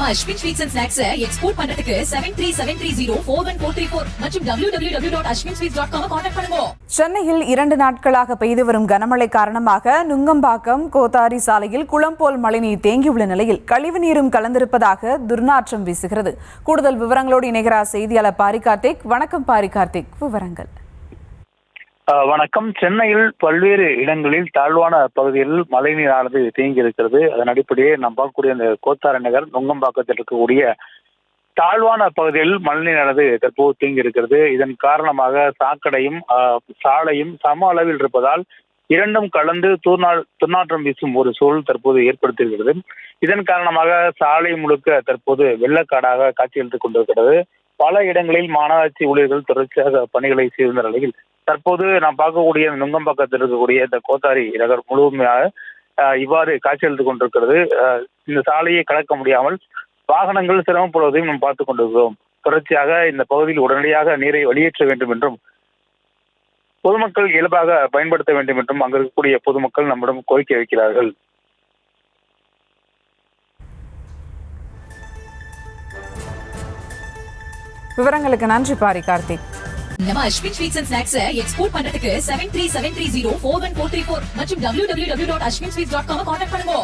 நம்ம Ashwin sweets and snacks export பண்றதுக்கு 7373041434 மற்றும் www.ashwinsweets.com கான்டாக்ட் பண்ணுங்க. சென்னையில் 2 நாட்களாக பெய்து வரும் கனமழை காரணமாக நுங்கம்பாக்கம் கோத்தாரி சாலையில் குளம் போல் மழைநீர் தேங்கியுள்ள நிலையில் கழிவுநீரும் கலந்திருப்பதாக துர்நாற்றம் வீசுகிறது. கூடுதல் விவரங்களோடு இணைகிறார் செய்தியாளர் பாரி கார்த்திக். வணக்கம் பாரி கார்த்திக், விவரங்கள். வணக்கம். சென்னையில் பல்வேறு இடங்களில் தாழ்வான பகுதிகளில் மழைநீரானது தேங்கி இருக்கிறது. அதன் அடிப்படையே நாம் பார்க்கக்கூடிய இந்த கோத்தாரி நகர் நுங்கம்பாக்கத்தில் இருக்கக்கூடிய தாழ்வான பகுதிகளில் மழைநீரானது தற்போது தேங்கி இருக்கிறது. இதன் காரணமாக சாக்கடையும் சாலையும் சம அளவில் இருப்பதால் இரண்டும் கலந்து துர்நாற்றம் வீசும் ஒரு சூழல் தற்போது ஏற்படுத்தியிருக்கிறது. இதன் காரணமாக சாலை முழுக்க தற்போது வெள்ளக்காடாக காட்சியளித்துக் கொண்டிருக்கிறது. பல இடங்களில் மாநகராட்சி ஊழியர்கள் தொடர்ச்சியாக பணிகளை செய்திருந்த நிலையில் தற்போது நாம் பார்க்கக்கூடிய நுங்கம்பாக்கத்தில் இருக்கக்கூடிய இந்த கோத்தாரி நகர் முழுமையாக இவ்வாறு காட்சியளித்துக் கொண்டிருக்கிறது. இந்த சாலையை கடக்க முடியாமல் வாகனங்கள் சிரமப்படுவதையும் நாம் பார்த்துக் கொண்டிருக்கிறோம். தொடர்ச்சியாக இந்த பகுதியில் உடனடியாக நீரை வெளியேற்ற வேண்டும் என்றும் பொதுமக்கள் இயல்பாக பயன்படுத்த வேண்டும் என்றும் அங்கு இருக்கக்கூடிய பொதுமக்கள் நம்மிடம் கோரிக்கை வைக்கிறார்கள். விவரங்களுக்கு நன்றி பாரி கார்த்திக். நம்ம Ashwin sweets and snacks export பண்றதுக்கு 7373041434 மற்றும் www.ashwinsweets.com கான்டாக்ட் பண்ணுங்க.